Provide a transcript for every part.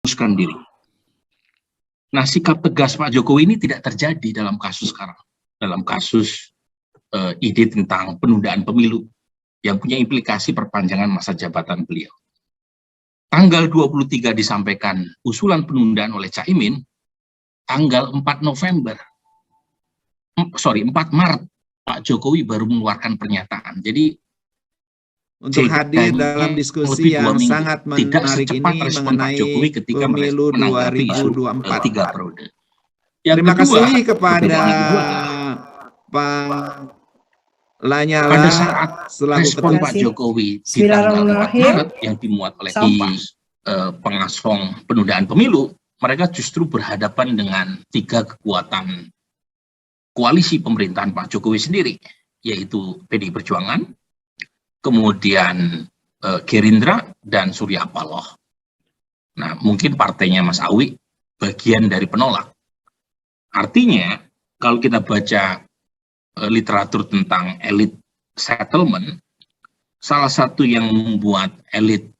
memutuskan diri. Nah, sikap tegas Pak Jokowi ini tidak terjadi dalam kasus sekarang. Dalam kasus ide tentang penundaan pemilu yang punya implikasi perpanjangan masa jabatan beliau. Tanggal 23 disampaikan usulan penundaan oleh Caimin, tanggal 4 Maret Pak Jokowi baru mengeluarkan pernyataan. Jadi untuk hadir dalam diskusi yang sangat menarik ini mengenai pemilu 2024. Terima kasih kepada Pak Lanyala pada saat respon Pak Jokowi di tanggal 4 Maret yang dimuat oleh pengasong penundaan pemilu, mereka justru berhadapan dengan 3 kekuatan koalisi pemerintahan Pak Jokowi sendiri, yaitu PDI Perjuangan, kemudian Gerindra, dan Surya Paloh. Nah, mungkin partainya Mas Awi bagian dari penolak. Artinya, kalau kita baca literatur tentang elit settlement, salah satu yang membuat elit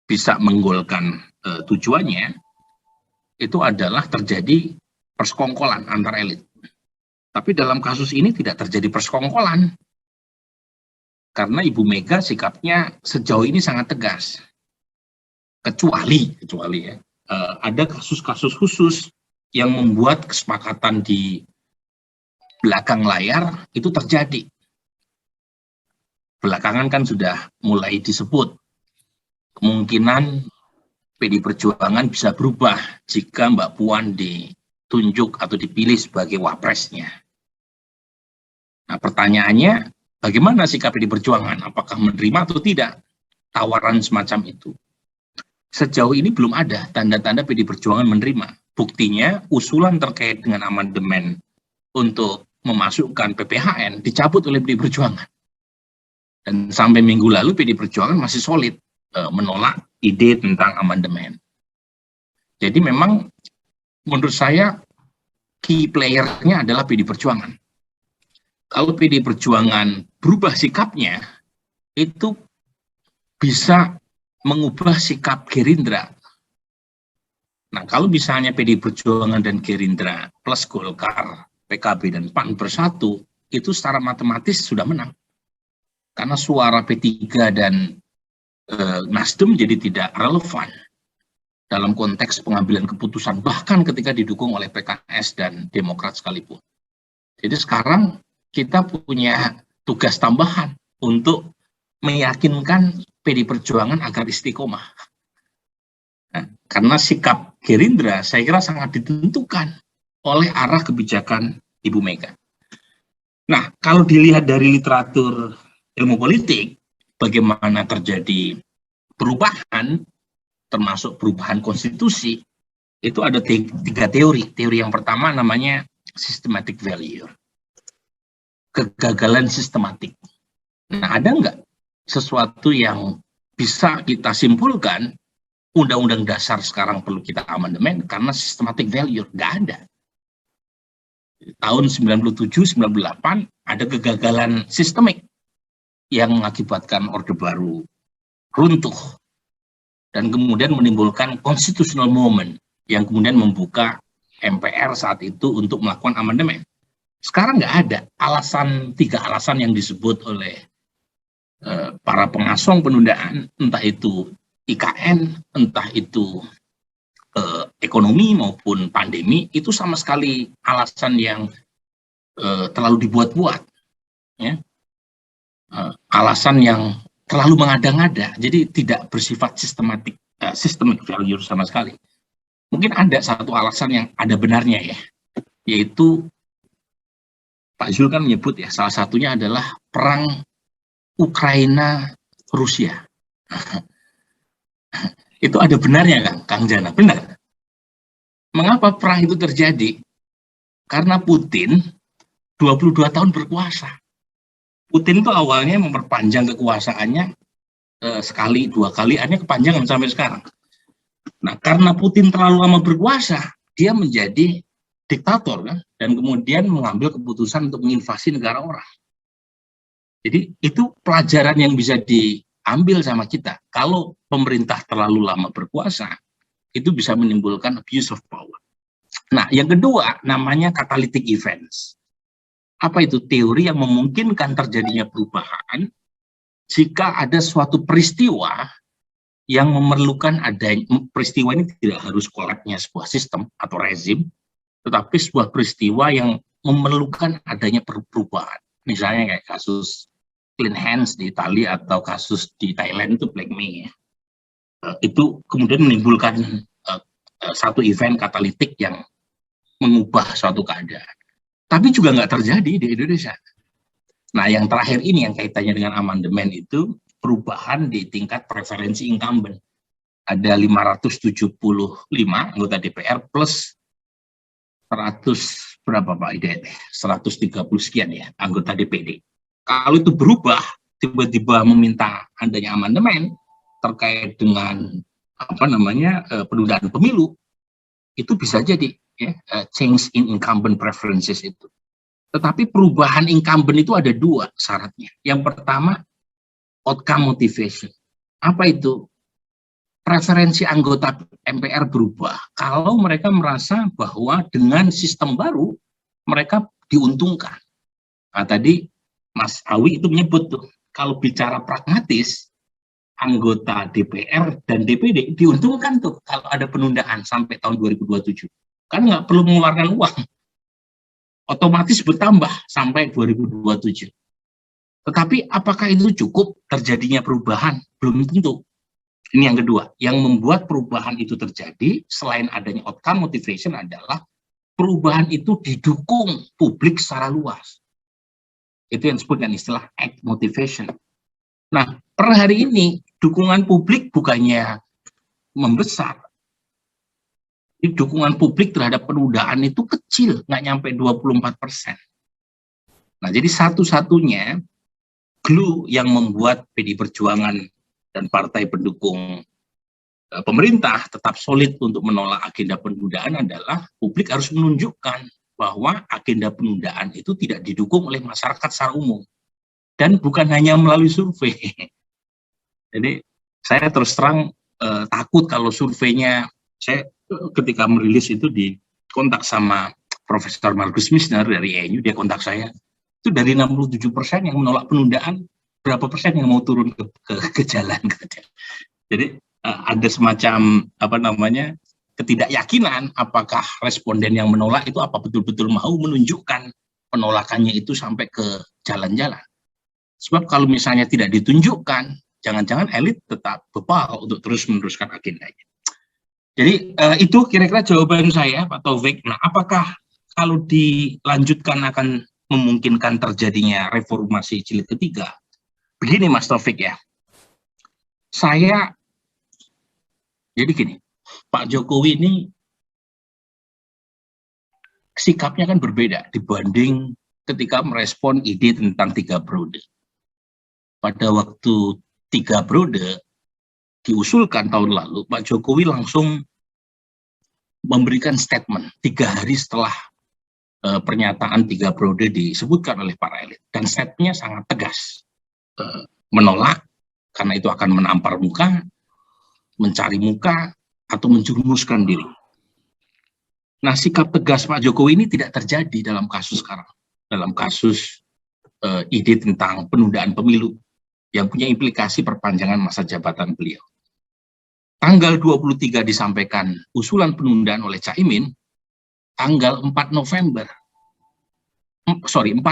bisa menggolkan tujuannya itu adalah terjadi persekongkolan antar elit. Tapi dalam kasus ini tidak terjadi persekongkolan karena Ibu Mega sikapnya sejauh ini sangat tegas. Kecuali ya, ada kasus-kasus khusus yang membuat kesepakatan di belakang layar itu terjadi. Belakangan kan sudah mulai disebut kemungkinan PDI Perjuangan bisa berubah jika Mbak Puan ditunjuk atau dipilih sebagai wapresnya. Nah, pertanyaannya, bagaimana sikap PDI Perjuangan? Apakah menerima atau tidak tawaran semacam itu? Sejauh ini belum ada tanda-tanda PDI Perjuangan menerima. Buktinya, usulan terkait dengan amandemen untuk memasukkan PPHN dicabut oleh PDI Perjuangan. Dan sampai minggu lalu PDI Perjuangan masih solid menolak ide tentang amandemen. Jadi memang menurut saya key player-nya adalah PDI Perjuangan. Kalau PDI Perjuangan berubah sikapnya, itu bisa mengubah sikap Gerindra. Nah, kalau misalnya PDI Perjuangan dan Gerindra plus Golkar, PKB dan PAN bersatu, itu secara matematis sudah menang. Karena suara P3 dan Nasdem jadi tidak relevan dalam konteks pengambilan keputusan, bahkan ketika didukung oleh PKS dan Demokrat sekalipun. Jadi sekarang kita punya tugas tambahan untuk meyakinkan PDI Perjuangan agar istiqomah. Nah, karena sikap Gerindra saya kira sangat ditentukan oleh arah kebijakan Ibu Mega. Nah, kalau dilihat dari literatur ilmu politik, bagaimana terjadi perubahan, termasuk perubahan konstitusi, itu ada 3 teori. Teori yang pertama namanya systematic failure. Kegagalan sistematik. Nah, ada nggak sesuatu yang bisa kita simpulkan Undang-Undang Dasar sekarang perlu kita amandemen karena systematic failure? Nggak ada. Tahun 97-98 ada kegagalan sistemik yang mengakibatkan Orde Baru runtuh dan kemudian menimbulkan constitutional moment yang kemudian membuka MPR saat itu untuk melakukan amandemen. Sekarang nggak ada 3 alasan yang disebut oleh para pengasong penundaan, entah itu IKN, entah itu ekonomi maupun pandemi, itu sama sekali alasan yang terlalu dibuat-buat, ya. Alasan yang terlalu mengada-ngada, jadi tidak bersifat systemic failure sama sekali. Mungkin ada satu alasan yang ada benarnya ya, yaitu Pak Zul kan menyebut ya, salah satunya adalah perang Ukraina-Rusia. Itu ada benarnya kan, Kang Jana? Benar. Mengapa perang itu terjadi? Karena Putin 22 tahun berkuasa. Putin itu awalnya memperpanjang kekuasaannya sekali, 2 kali, akhirnya kepanjangan sampai sekarang. Nah, karena Putin terlalu lama berkuasa, dia menjadi diktator kan, dan kemudian mengambil keputusan untuk menginvasi negara orang. Jadi itu pelajaran yang bisa diambil sama kita. Kalau pemerintah terlalu lama berkuasa, itu bisa menimbulkan abuse of power. Nah, yang kedua namanya catalytic events. Apa itu? Teori yang memungkinkan terjadinya perubahan jika ada suatu peristiwa yang memerlukan adanya, peristiwa ini tidak harus kolapsnya sebuah sistem atau rezim, tetapi sebuah peristiwa yang memerlukan adanya perubahan. Misalnya kayak kasus Clean Hands di Italia atau kasus di Thailand itu Black May. Itu kemudian menimbulkan satu event katalitik yang mengubah suatu keadaan. Tapi juga nggak terjadi di Indonesia. Nah, yang terakhir ini yang kaitannya dengan amandemen itu perubahan di tingkat preferensi incumbent. Ada 575 anggota DPR plus 100 berapa Pak Hidayat? 130 sekian ya anggota DPD. Kalau itu berubah, tiba-tiba meminta adanya amandemen terkait dengan penundaan pemilu, itu bisa jadi ya, change in incumbent preferences itu. Tetapi perubahan incumbent itu ada dua syaratnya. Yang pertama, outcome motivation. Apa itu? Preferensi anggota MPR berubah kalau mereka merasa bahwa dengan sistem baru mereka diuntungkan. Nah, tadi Mas Awi itu menyebut tuh, kalau bicara pragmatis, anggota DPR dan DPD diuntungkan tuh kalau ada penundaan sampai tahun 2027. Kan nggak perlu mengeluarkan uang. Otomatis bertambah sampai 2027. Tetapi apakah itu cukup terjadinya perubahan? Belum tentu. Ini yang kedua. Yang membuat perubahan itu terjadi, selain adanya outcome motivation adalah perubahan itu didukung publik secara luas. Itu yang disebut dengan istilah act motivation. Nah, per hari ini, dukungan publik bukannya membesar. Dukungan publik terhadap penundaan itu kecil, nggak nyampe 24%. Nah, jadi satu-satunya clue yang membuat PDI Perjuangan dan partai pendukung pemerintah tetap solid untuk menolak agenda penundaan adalah publik harus menunjukkan bahwa agenda penundaan itu tidak didukung oleh masyarakat secara umum. Dan bukan hanya melalui survei. Jadi saya terus terang takut kalau surveinya, saya ketika merilis itu di kontak sama Profesor Markus Misner dari ENU, dia kontak saya, itu dari 67% yang menolak penundaan, berapa persen yang mau turun ke jalan. Jadi ada semacam ketidakyakinan apakah responden yang menolak itu apa betul-betul mau menunjukkan penolakannya itu sampai ke jalan-jalan. Sebab kalau misalnya tidak ditunjukkan, jangan-jangan elit tetap bebal untuk terus meneruskan agendanya. Jadi itu kira-kira jawaban saya, Pak Taufik. Nah, apakah kalau dilanjutkan akan memungkinkan terjadinya reformasi jilid ketiga? Begini Mas Taufik ya, jadi gini, Pak Jokowi ini sikapnya kan berbeda dibanding ketika merespon ide tentang 3 periode. Pada waktu 3 periode diusulkan tahun lalu, Pak Jokowi langsung memberikan statement 3 hari setelah pernyataan 3 periode disebutkan oleh para elit. Dan statementnya sangat tegas. Menolak karena itu akan menampar muka, mencari muka, atau menjurumuskan diri. Nah, sikap tegas Pak Jokowi ini tidak terjadi dalam kasus sekarang. Dalam kasus ide tentang penundaan pemilu yang punya implikasi perpanjangan masa jabatan beliau. Tanggal 23 disampaikan usulan penundaan oleh Caimin, tanggal 4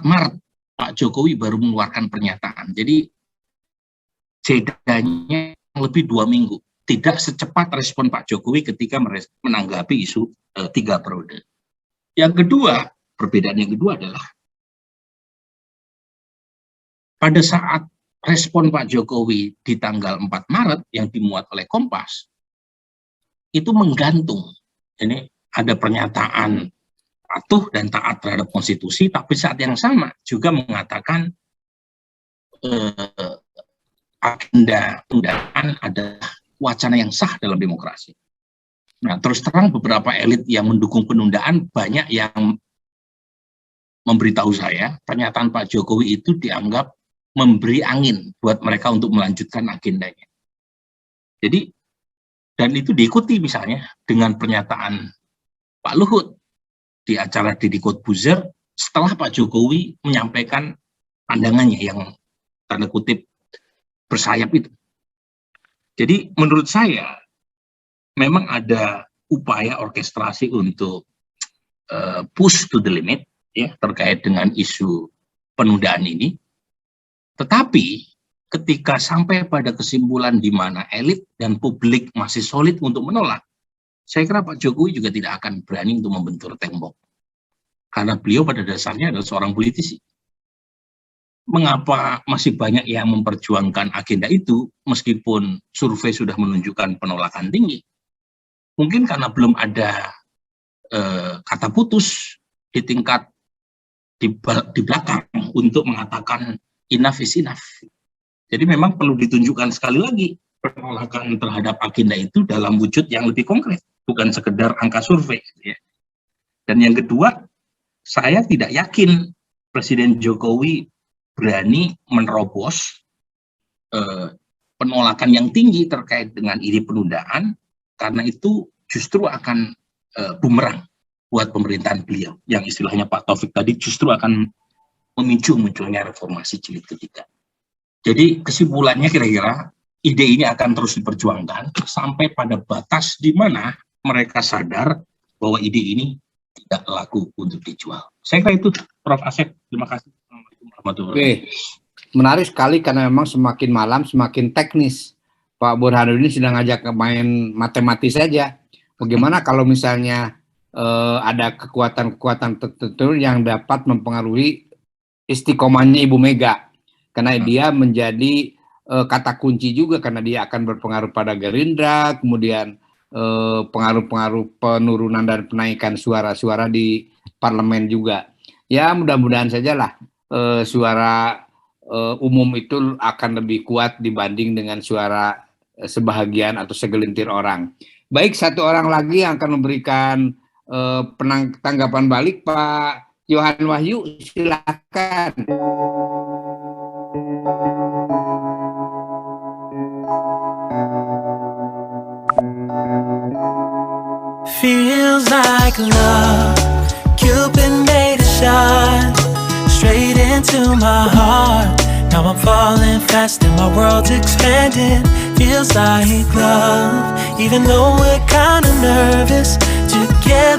Maret Pak Jokowi baru mengeluarkan pernyataan. Jadi jedanya lebih 2 minggu. Tidak secepat respon Pak Jokowi ketika menanggapi isu 3 periode. Yang kedua, perbedaan yang kedua adalah pada saat respon Pak Jokowi di tanggal 4 Maret yang dimuat oleh Kompas, itu menggantung. Ini ada pernyataan patuh dan taat terhadap konstitusi, tapi saat yang sama juga mengatakan agenda penundaan adalah wacana yang sah dalam demokrasi. Nah, terus terang beberapa elit yang mendukung penundaan banyak yang memberitahu saya pernyataan Pak Jokowi itu dianggap memberi angin buat mereka untuk melanjutkan agendanya. Jadi Dan itu diikuti misalnya dengan pernyataan Pak Luhut di acara Deddy Corbuzier setelah Pak Jokowi menyampaikan pandangannya yang tanda kutip bersayap itu. Jadi menurut saya memang ada upaya orkestrasi untuk push to the limit ya terkait dengan isu penundaan ini. Tetapi ketika sampai pada kesimpulan di mana elit dan publik masih solid untuk menolak, saya kira Pak Jokowi juga tidak akan berani untuk membentur tembok. Karena beliau pada dasarnya adalah seorang politisi. Mengapa masih banyak yang memperjuangkan agenda itu meskipun survei sudah menunjukkan penolakan tinggi? Mungkin karena belum ada kata putus di tingkat di belakang untuk mengatakan enough is enough. Jadi memang perlu ditunjukkan sekali lagi penolakan terhadap agenda itu dalam wujud yang lebih konkret, bukan sekedar angka survei. Ya. Dan yang kedua, saya tidak yakin Presiden Jokowi berani menerobos penolakan yang tinggi terkait dengan ide penundaan, karena itu justru akan bumerang buat pemerintahan beliau, yang istilahnya Pak Taufik tadi justru akan memicu munculnya reformasi jilid ketiga. Jadi kesimpulannya kira-kira ide ini akan terus diperjuangkan sampai pada batas di mana mereka sadar bahwa ide ini tidak laku untuk dijual. Saya kira itu, Prof. Asep. Terima kasih. Oke, menarik sekali karena memang semakin malam semakin teknis. Pak Burhanuddin sedang ngajak main matematis saja. Bagaimana kalau misalnya ada kekuatan-kekuatan tertentu yang dapat mempengaruhi istiqomahnya Ibu Mega? Karena dia menjadi kata kunci juga, karena dia akan berpengaruh pada Gerindra, kemudian pengaruh-pengaruh penurunan dan penaikan suara-suara di parlemen juga. Ya mudah-mudahan sajalah suara umum itu akan lebih kuat dibanding dengan suara sebahagian atau segelintir orang. Baik, satu orang lagi yang akan memberikan tanggapan balik, Pak Yohan Wahyu, silakan. Feels like love, Cupid made a shot straight into my heart. Now I'm falling fast and my world's expanding. Feels like love, even though we're kinda nervous together.